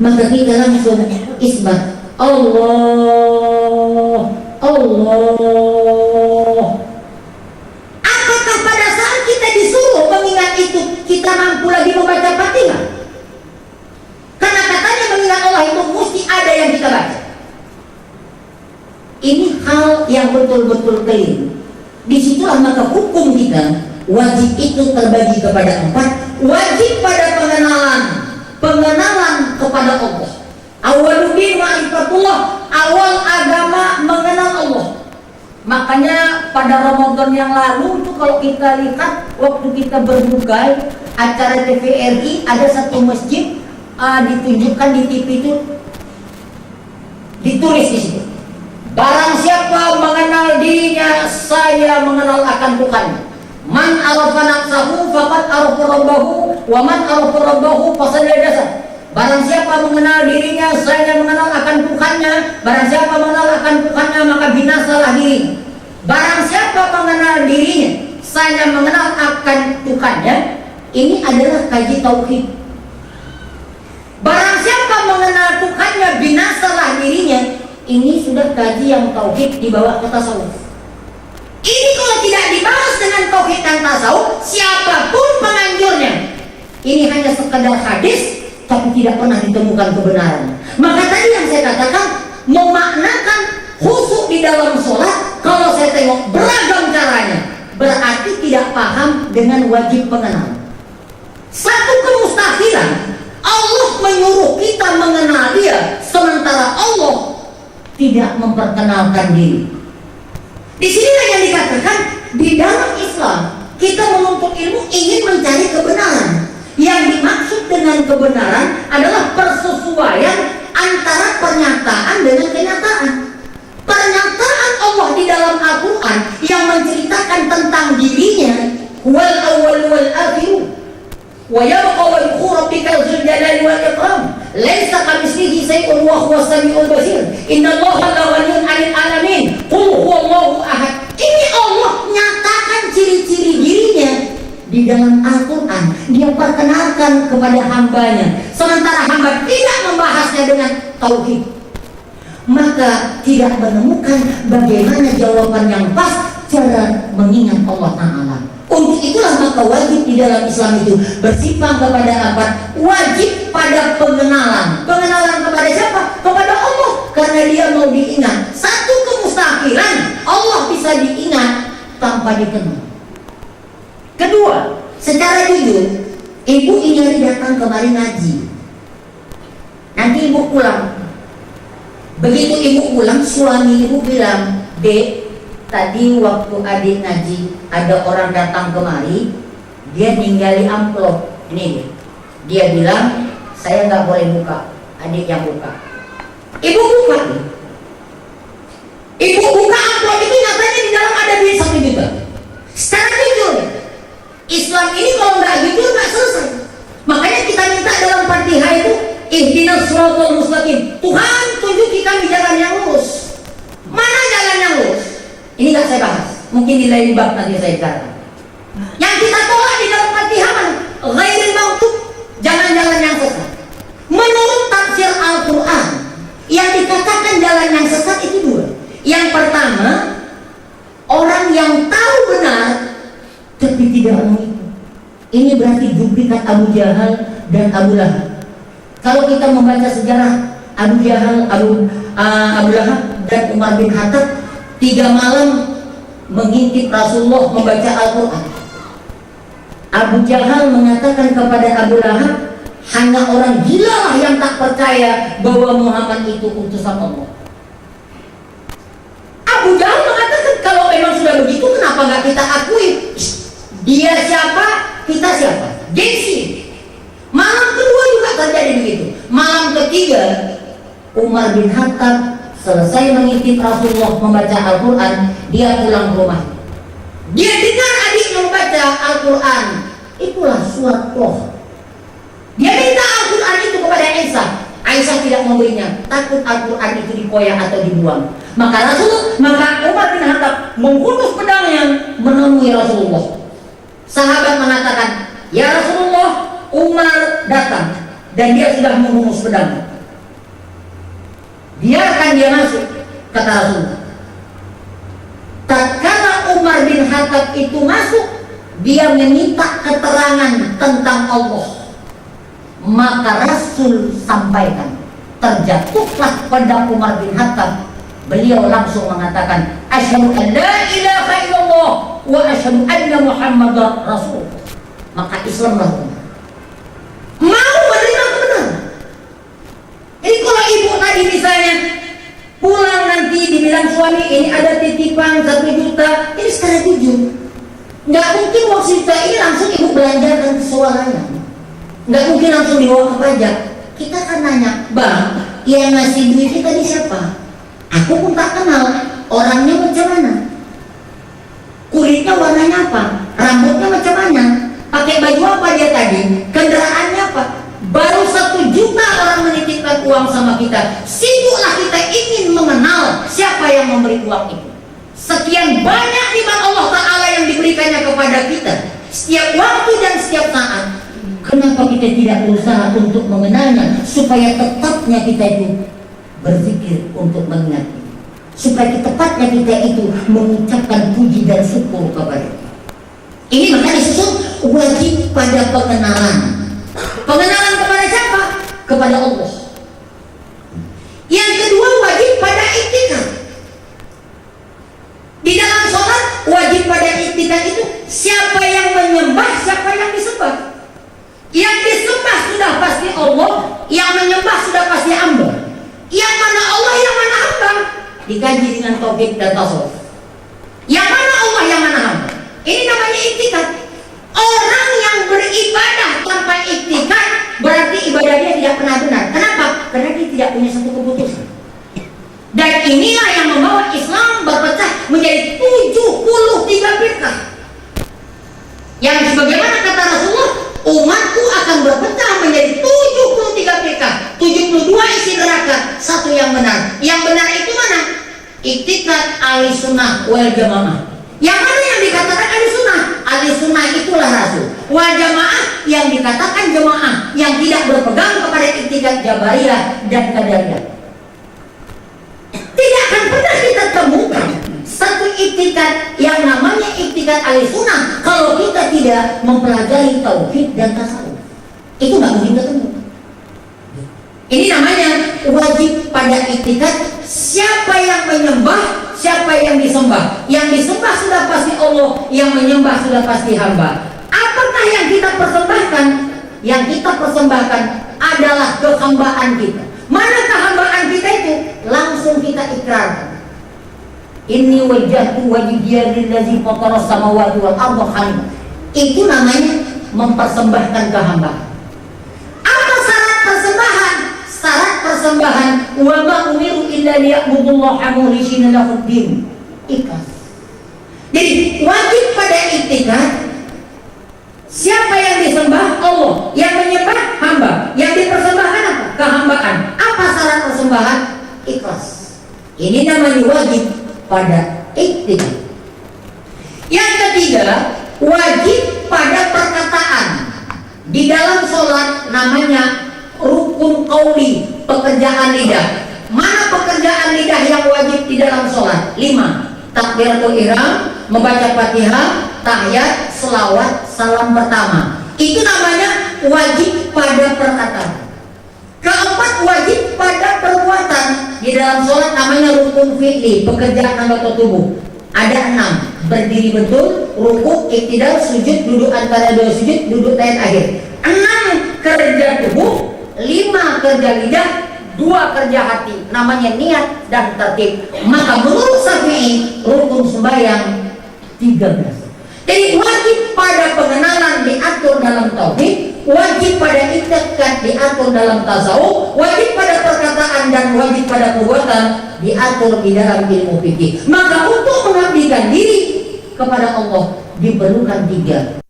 maka kita langsung isbat Allah, Allah. Apakah pada saat kita disuruh mengingat itu kita mampu lagi membaca Fatihah? Karena katanya mengingat Allah itu mesti ada yang kita baca. Ini hal yang betul-betul keliru. Disitulah maka hukum kita wajib itu terbagi kepada 4. Wajib pada pengenalan kepada Allah. Awwaluddin ma'rifatullah, awal agama mengenal Allah. Makanya pada Ramadan yang lalu itu kalau kita lihat waktu kita berbuka acara TVRI, ada satu masjid ditunjukkan di TV itu ditulis di situ, barang siapa mengenal dirinya, saya mengenal akan Tuhan. Man arafa nafsahu faqad arafa rabbahu wa man arafa rabbahu fasadda dasar. Barang siapa mengenal dirinya, saya mengenal akan Tuhannya. Barang siapa mengenal akan Tuhannya, maka binasalah dirinya. Barang siapa mengenal dirinya, saya mengenal akan Tuhannya. Ini adalah kaji tauhid. Barang siapa mengenal Tuhannya, binasalah dirinya. Ini sudah kaji yang tauhid di bawah kata tasawuf. Ini kalau tidak dibahas dengan tauhid dan tasawuf, siapapun penganjurnya, ini hanya sekedar hadis, tapi tidak pernah ditemukan kebenaran. Maka tadi yang saya katakan, memaknakan khusyuk di dalam sholat, kalau saya tengok beragam caranya, berarti tidak paham dengan wajib mengenal. Satu kemustahilan, Allah menyuruh kita mengenal Dia, sementara Allah tidak memperkenalkan diri. Di sinilah yang dikatakan di dalam Islam kita menuntut ilmu ingin mencari kebenaran. Yang dimaksud dengan kebenaran adalah persesuaian antara pernyataan dengan kenyataan. Pernyataan Allah di dalam Al-Quran yang menceritakan tentang dirinya, wal awwal wal akhir, wa yabqa wajhu rabbika dzul jalali wal ikram, laisa kamitslihi shay'un wa huwas samiul basir, innallaha la ghaniyyun 'anil 'alamin, qul huwallahu ahad. Ini Allah nyatakan ciri-ciri dirinya di dalam Al-Quran. Dia perkenalkan kepada hambanya, sementara hamba tidak membahasnya dengan tauhid. Maka tidak menemukan bagaimana jawaban yang pas cara mengingat Allah Ta'ala. Untuk itulah maka wajib di dalam Islam itu bersifat kepada apa? Wajib pada pengenalan. Pengenalan kepada siapa? Kepada Allah. Karena Dia mau diingat. Satu kemustahilan Allah bisa diingat tanpa dikenal. Kedua, secara jujur, ibu ini hari datang kemarin ngaji. Nanti ibu pulang. Begitu ibu pulang, suami ibu bilang, "Dek, tadi waktu adik ngaji ada orang datang kemari, dia ninggali amplop." Ini dia bilang, "Saya nggak boleh buka, adik yang buka." Ibu buka. Ibu buka amplop itu nyatanya di dalam ada duit 1 juta. Secara jujur, Islam ini kalau nggak jujur nggak selesai. Makanya kita minta dalam Fatihah itu, ihdinas shiratal mustaqim. Tuhan tunjuki kami jalan yang lurus. Mana jalan yang lurus? Ini nggak saya bahas. Mungkin di lain bab nanti saya katakan. Yang kita tolak di dalam Fatihah mana? Ghairil maghdub, jalan-jalan yang sesat. Menurut tafsir Al-Quran, yang dikatakan jalan yang sesat itu 2. Yang pertama, orang yang tahu benar tapi tidak mengikut. Ini berarti duplikat Abu Jahal dan Abu Lahab. Kalau kita membaca sejarah Abu Jahal, Abu Lahab dan Umar bin Khattab 3 malam mengintip Rasulullah membaca Al-Quran. Abu Jahal mengatakan kepada Abu Lahab, hanya orang gila lah yang tak percaya bahwa Muhammad itu utusan Allah. Abu Jahal mengatakan, kalau memang sudah begitu kenapa nggak kita akui? Dia siapa, kita siapa? Gengsi. Malam kedua juga terjadi begitu. Malam ketiga, Umar bin Khattab selesai mengintip Rasulullah membaca Al-Quran, dia pulang ke rumah. Dia dengar adiknya membaca Al-Quran. Itulah surat Toh. Dia minta Al-Quran itu kepada Aisyah. Aisyah tidak memberinya, takut Al-Quran itu dikoyak atau dibuang. Maka Umar bin Khattab menghunus pedangnya menemui Rasulullah. Sahabat mengatakan, "Ya Rasulullah, Umar datang." dan dia sudah menghunus pedang. Biarkan dia masuk, kata Rasulullah. Tatkala Umar bin Khattab itu masuk, dia meminta keterangan tentang Allah. Maka Rasul sampaikan, terjatuhlah pada Umar bin Khattab. Beliau langsung mengatakan, asyhadu an la ilaha illallah wa asyhadu anna Muhammadar Rasul. Maka Islamlah Umar. Mau menerima kebenaran. Jadi kalau ibu tadi misalnya pulang nanti dibilang suami ini ada titipan 1 juta, ini sekarang 7. Nggak mungkin uang sejuta ini langsung ibu belanjakan sesuatu. Nggak mungkin langsung dibawa ke pajak. Kita kan nanya, bang, yang ngasih duit ini tadi siapa? Aku pun tak kenal orangnya macam mana, kulitnya warnanya apa, rambutnya macam mana, pakai baju apa dia tadi, kendaraannya apa. Baru 1 juta orang menitipkan uang sama kita, sibuklah kita ingin mengenal siapa yang memberi uang itu. Sekian banyak nikmat Allah Ta'ala yang diberikannya kepada kita setiap waktu dan setiap saat. Kenapa kita tidak berusaha untuk mengenalnya, supaya tetapnya kita itu berzikir untuk mengingat, supaya tepatnya kita itu mengucapkan puji dan syukur kepada Dia. Ini maka disebut wajib pada pengenalan. Pengenalan kepada siapa? Kepada Allah. Yang kedua, wajib pada iktikad. Di dalam sholat wajib pada iktikad itu siapa yang menyembah, siapa yang disembah. Yang disembah sudah pasti Allah, yang menyembah sudah pasti hamba. Yang mana Allah, yang mana hamba, dikaji dengan tauhid dan tasawuf. Yang mana Allah, yang mana hamba, ini namanya iktikad. Orang yang beribadah tanpa iktikad berarti ibadah dia tidak pernah benar. Kenapa? Karena dia tidak punya satu keputusan. Dan inilah yang membawa Islam berpecah menjadi 73 firqah. Yang sebagaimana kata Rasulullah, umatku akan berpecah menjadi 73 firqah. 72 isi neraka, 1 yang benar. Yang benar itu mana? Iktikad ahli sunnah wal jamaah. Yang mana yang dikatakan ahli sunnah? Ahli sunnah itulah Rasul. Wal jamaah yang dikatakan jamaah yang tidak berpegang kepada iktikad Jabariyah dan Qadariyah. Tidak akan pernah kita temukan satu iktikad yang namanya iktikad ahli sunnah kalau kita tidak mempelajari tauhid dan tasawuf. Itu nggak mungkin ketemu. Ini namanya wajib pada iktikad. Siapa yang menyembah, siapa yang disembah. Yang disembah sudah pasti Allah, yang menyembah sudah pasti hamba. Apakah yang kita persembahkan? Yang kita persembahkan adalah kehambaan kita. Mana kehambaan kita itu? Langsung kita ikrarkan. Inni wajjahtu wajhiya lillazi fataras samawati wal arda hanifan. Itu namanya mempersembahkan kehambaan. Apa syarat persembahan? Syarat persembahan, wa ma umiru illa liya'budullaha mukhlishina lahuddin. Ikhlas. Jadi wajib pada iktikad. Siapa yang disembah? Allah. Yang menyembah? Hamba. Yang dipersembahkan apa? Kehambaan. Apa syarat persembahan? Ikhlas. Ini namanya wajib pada iktikad. Yang ketiga, wajib pada perkataan. Di dalam sholat namanya rukun qauli, pekerjaan lidah. Mana pekerjaan lidah yang wajib di dalam sholat? 5. Takbiratul ihram, membaca Fatihah, tahiyat, selawat, salam pertama. Itu namanya wajib pada perkataan. Keempat, wajib pada perbuatan. Di dalam sholat namanya rukun fi'li, pekerjaan anggota tubuh. Ada 6. Berdiri betul, rukuk, iktidal, sujud, duduk antara 2 sujud, duduk tahiyat akhir. 6 kerja tubuh, 5 kerja lidah, 2 kerja hati. Namanya niat dan tertib. Maka menurut Syafi'i, rukun sembahyang 13. Jadi wajib pada pengenalan diatur dalam tauhid, wajib pada iktikad diatur dalam tasawuf, wajib pada perkataan dan wajib pada perbuatan diatur di dalam ilmu fikih. Maka untuk mengabdikan diri kepada Allah diperlukan 3.